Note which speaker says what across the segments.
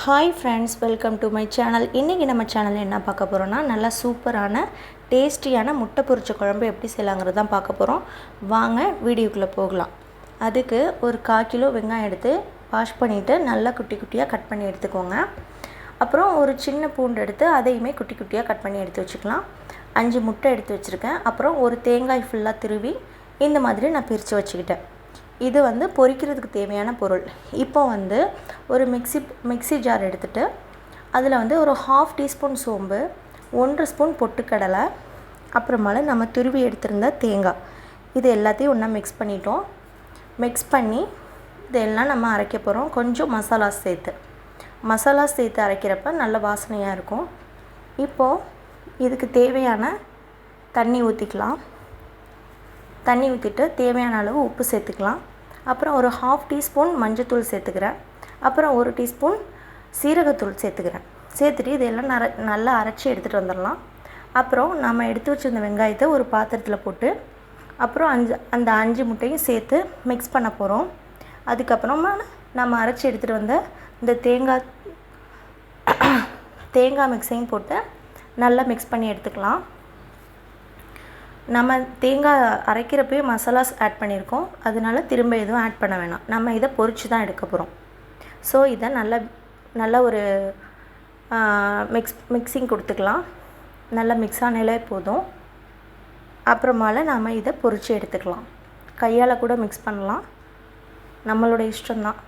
Speaker 1: Hi friends, welcome to my channel. இன்றைக்கி நம்ம சேனலில் என்ன பார்க்க போகிறோன்னா, நல்லா சூப்பரான டேஸ்டியான முட்டை பொரிச்ச குழம்பு எப்படி செய்யலாங்கிறது தான் பார்க்க போகிறோம். வாங்க வீடியோக்குள்ளே போகலாம். அதுக்கு ஒரு 1/4 கிலோ வெங்காயம் எடுத்து வாஷ் பண்ணிவிட்டு நல்லா குட்டி குட்டியாக கட் பண்ணி எடுத்துக்கோங்க. அப்புறம் ஒரு சின்ன பூண்டு எடுத்து அதையுமே குட்டி குட்டியாக கட் பண்ணி எடுத்து வச்சுக்கலாம். 5 முட்டை எடுத்து வச்சுருக்கேன். அப்புறம் ஒரு தேங்காய் ஃபுல்லாக திருவி இந்த மாதிரி நான் பிரித்து வச்சுக்கிட்டேன். இது பொரிக்கிறதுக்கு தேவையான பொருள். இப்போ ஒரு மிக்ஸி ஜார் எடுத்துகிட்டு அதில் ஒரு 1/2 டீஸ்பூன் சோம்பு, 1 ஸ்பூன் பொட்டுக்கடலை, அப்புறமால நம்ம துருவி எடுத்திருந்த தேங்காய், இது எல்லாத்தையும் ஒன்றா மிக்ஸ் பண்ணிட்டோம். மிக்ஸ் பண்ணி இதெல்லாம் நம்ம அரைக்க போகிறோம். கொஞ்சம் மசாலா சேர்த்து அரைக்கிறப்ப நல்ல வாசனையாக இருக்கும். இப்போது இதுக்கு தேவையான தண்ணி ஊற்றிக்கலாம். தண்ணி ஊற்றிட்டு தேவையான அளவு உப்பு சேர்த்துக்கலாம். அப்புறம் ஒரு 1/2 டீஸ்பூன் மஞ்சத்தூள் சேர்த்துக்கிறேன். அப்புறம் 1 டீஸ்பூன் சீரகத்தூள் சேர்த்துக்கிறேன். சேர்த்துட்டு இதெல்லாம் நல்லா அரைச்சி எடுத்துகிட்டு வந்துடலாம். அப்புறம் நம்ம எடுத்து வச்சுருந்த வெங்காயத்தை ஒரு பாத்திரத்தில் போட்டு அப்புறம் அந்த 5 முட்டையும் சேர்த்து மிக்ஸ் பண்ண போகிறோம். அதுக்கப்புறமா நம்ம அரைச்சி எடுத்துகிட்டு வந்த இந்த தேங்காய் மிக்ஸையும் போட்டு நல்லா மிக்ஸ் பண்ணி எடுத்துக்கலாம். நம்ம தேங்காய் அரைக்கிறப்பயே மசாலாஸ் ஆட் பண்ணியிருக்கோம், அதனால திரும்ப எதுவும் ஆட் பண்ண வேணாம். நம்ம இதை பொரித்து தான் எடுக்க போகிறோம். ஸோ இதை நல்லா ஒரு மிக்ஸிங் கொடுத்துக்கலாம். நல்லா மிக்ஸ் ஆனாலே போதும். அப்புறமால நாம் இதை பொரித்து எடுத்துக்கலாம். கையால் கூட மிக்ஸ் பண்ணலாம், நம்மளோட இஷ்டம்தான்.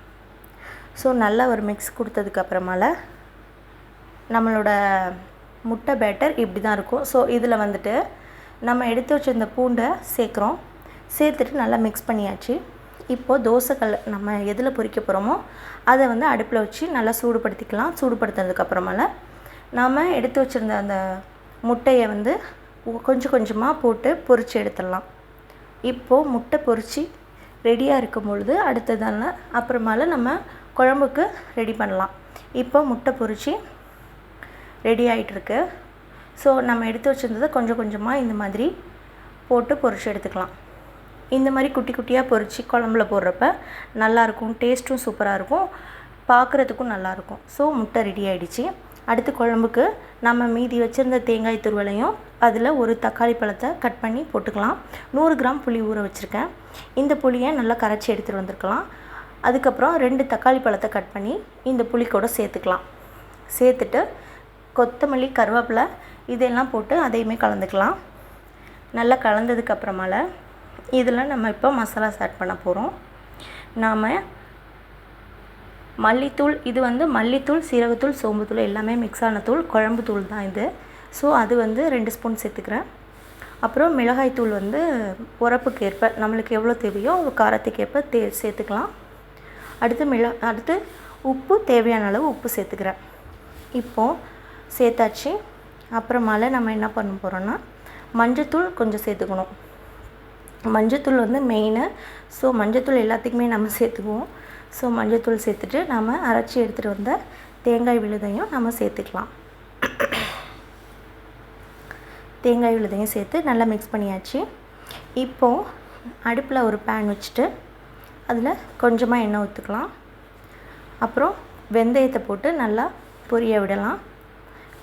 Speaker 1: ஸோ நல்லா ஒரு மிக்ஸ் கொடுத்ததுக்கப்புறமால நம்மளோட முட்டை பேட்டர் இப்படி தான் இருக்கும். ஸோ இதில் நம்ம எடுத்து வச்சுருந்த பூண்டை சேர்க்குறோம். சேர்த்துட்டு நல்லா மிக்ஸ் பண்ணியாச்சு. இப்போது தோசைக்கல் நம்ம எதில் பொரிக்க போகிறோமோ அதை அடுப்பில் வச்சு நல்லா சூடுபடுத்திக்கலாம். சூடுபடுத்துனதுக்கப்புறமால நாம் எடுத்து வச்சுருந்த அந்த முட்டையை கொஞ்சம் கொஞ்சமாக போட்டு பொரித்து எடுத்துடலாம். இப்போது முட்டை பொரித்து ரெடியாக இருக்கும் பொழுது அடுத்ததான அப்புறமால நம்ம குழம்புக்கு ரெடி பண்ணலாம். இப்போ முட்டை பொரித்து ரெடி ஆகிட்டுருக்கு. ஸோ நம்ம எடுத்து வச்சுருந்ததை கொஞ்சம் கொஞ்சமாக இந்த மாதிரி போட்டு பொரித்து எடுத்துக்கலாம். இந்த மாதிரி குட்டி குட்டியாக பொரித்து குழம்புல போடுறப்ப நல்லாயிருக்கும். டேஸ்ட்டும் சூப்பராக இருக்கும், பார்க்குறதுக்கும் நல்லாயிருக்கும். ஸோ முட்டை ரெடி ஆகிடுச்சு. அடுத்து குழம்புக்கு நம்ம மீதி வச்சுருந்த தேங்காய் துருவலையும் அதில் ஒரு தக்காளி பழத்தை கட் பண்ணி போட்டுக்கலாம். 100 கிராம் புளி ஊற வச்சுருக்கேன். இந்த புளியை நல்லா கரைச்சி எடுத்துகிட்டு வந்திருக்கலாம். அதுக்கப்புறம் 2 தக்காளி பழத்தை கட் பண்ணி இந்த புளி கூட சேர்த்துக்கலாம். சேர்த்துட்டு கொத்தமல்லி, கருவேப்பிலை இதெல்லாம் போட்டு அதையுமே கலந்துக்கலாம். நல்லா கலந்ததுக்கப்புறமால இதில் நம்ம இப்போ மசாலாஸ் ஆட் பண்ண போகிறோம். நாம் மல்லித்தூள், இது மல்லித்தூள், சீரகத்தூள், சோம்புத்தூள் எல்லாமே மிக்ஸ் ஆன தூள், குழம்பு தூள் தான் இது. ஸோ அது 2 ஸ்பூன் சேர்த்துக்கிறேன். அப்புறம் மிளகாய்த்தூள் உரப்புக்கு ஏற்ப நம்மளுக்கு எவ்வளோ தேவையோ காரத்துக்கு ஏற்ப சேர்த்துக்கலாம். அடுத்து உப்பு, தேவையான அளவு உப்பு சேர்த்துக்கிறேன். இப்போது சேர்த்தாச்சு. அப்புறமால நம்ம என்ன பண்ண போகிறோன்னா மஞ்சத்தூள் கொஞ்சம் சேர்த்துக்கணும். மஞ்சத்தூள் மெயினு. ஸோ மஞ்சத்தூள் எல்லாத்துக்குமே நம்ம சேர்த்துக்குவோம். ஸோ மஞ்சத்தூள் சேர்த்துட்டு நம்ம அரைச்சி எடுத்துகிட்டு வந்த தேங்காய் விழுதையும் நம்ம சேர்த்துக்கலாம். தேங்காய் விழுதையும் சேர்த்து நல்லா மிக்ஸ் பண்ணியாச்சு. இப்போது அடுப்பில் ஒரு பேன் வச்சுட்டு அதில் கொஞ்சமாக எண்ணெய் ஊற்றிக்கலாம். அப்புறம் வெந்தயத்தை போட்டு நல்லா பொரிய விடலாம்.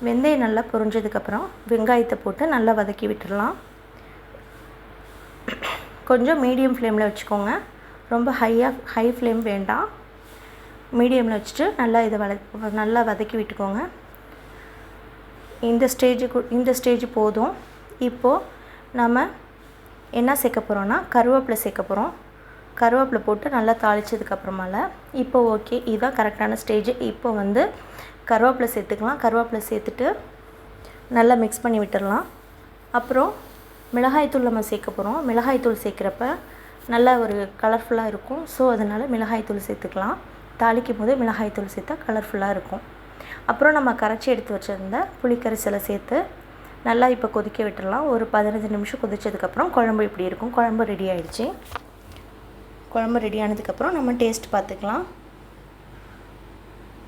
Speaker 1: வெந்தயம் நல்லா பொரிஞ்சதுக்கப்புறம் வெங்காயத்தை போட்டு நல்லா வதக்கி விட்டுடலாம். கொஞ்சம் மீடியம் ஃப்ளேமில் வச்சுக்கோங்க, ரொம்ப ஹை ஃப்ளேம் வேண்டாம். மீடியமில் வச்சுட்டு நல்லா வதக்கி விட்டுக்கோங்க. இந்த ஸ்டேஜ் போதும். இப்போது நம்ம என்ன சேர்க்க போகிறோன்னா கருவேப்பிலை சேர்க்க போகிறோம். கருவேப்பிலை போட்டு நல்லா தாளித்ததுக்கப்புறமால இப்போ ஓகே, இதுதான் கரெக்டான ஸ்டேஜ். இப்போ கருவேப்பிலை சேர்த்துக்கலாம். கருவேப்பிலை சேர்த்துட்டு நல்லா மிக்ஸ் பண்ணி விட்டுடலாம். அப்புறம் மிளகாய்த்தூள் நம்ம சேர்க்க போகிறோம். மிளகாய்த்தூள் சேர்க்குறப்ப நல்லா ஒரு கலர்ஃபுல்லாக இருக்கும். ஸோ அதனால் மிளகாய்த்தூள் சேர்த்துக்கலாம். தாளிக்கும் போது மிளகாய்த்தூள் சேர்த்தா கலர்ஃபுல்லாக இருக்கும். அப்புறம் நம்ம கரைச்சி எடுத்து வச்சுருந்த புளிக்கரைசலை சேர்த்து நல்லா இப்போ கொதிக்க விட்டுடலாம். ஒரு 15 நிமிஷம் கொதித்ததுக்கப்புறம் குழம்பு இப்படி இருக்கும். குழம்பு ரெடி ஆகிடுச்சு. குழம்பு ரெடி ஆனதுக்கப்புறம் நம்ம டேஸ்ட் பார்த்துக்கலாம்.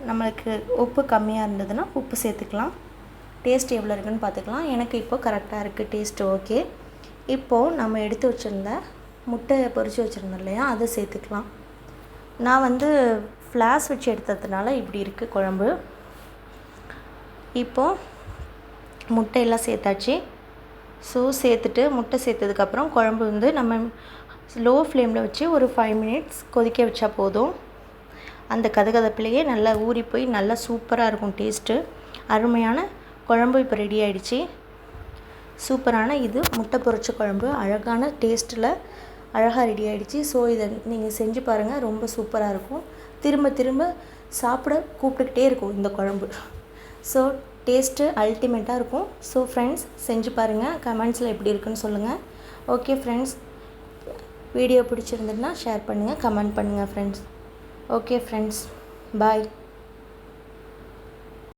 Speaker 1: நம்மளுக்கு உப்பு கம்மியாக இருந்ததுன்னா உப்பு சேர்த்துக்கலாம். டேஸ்ட் எவ்வளோ இருக்குதுன்னு பார்த்துக்கலாம். எனக்கு இப்போது கரெக்டாக இருக்குது, டேஸ்ட்டு ஓகே. இப்போது நம்ம எடுத்து வச்சுருந்த முட்டை பொரித்து வச்சுருந்தோம் இல்லையா, அதை சேர்த்துக்கலாம். நான் ஃப்ளாஸ் வச்சு எடுத்ததுனால இப்படி இருக்குது குழம்பு. இப்போது முட்டையெல்லாம் சேர்த்தாச்சு. ஸோ சேர்த்துட்டு முட்டை சேர்த்ததுக்கப்புறம் குழம்பு வந்து நம்ம லோ ஃப்ளேமில் வச்சு ஒரு 5 மினிட்ஸ் கொதிக்க வச்சா போதும். அந்த கதகதப்பிலேயே நல்லா ஊறி போய் நல்லா சூப்பராக இருக்கும் டேஸ்ட்டு. அருமையான குழம்பு இப்போ ரெடி ஆகிடுச்சு. சூப்பரான இது முட்டை பொரிச்ச குழம்பு அழகான டேஸ்ட்டில் அழகாக ரெடி ஆகிடுச்சு. ஸோ இதை நீங்கள் செஞ்சு பாருங்கள், ரொம்ப சூப்பராக இருக்கும். திரும்ப திரும்ப சாப்பிட கூப்பிட்டுக்கிட்டே இருக்கும் இந்த குழம்பு. ஸோ டேஸ்ட்டு அல்டிமேட்டாக இருக்கும். ஸோ ஃப்ரெண்ட்ஸ் செஞ்சு பாருங்கள், கமெண்ட்ஸில் எப்படி இருக்குன்னு சொல்லுங்கள். ஓகே ஃப்ரெண்ட்ஸ், வீடியோ பிடிச்சிருந்ததுன்னா ஷேர் பண்ணுங்கள், கமெண்ட் பண்ணுங்கள் ஃப்ரெண்ட்ஸ். ஓகே ஃப்ரெண்ட்ஸ், பாய்.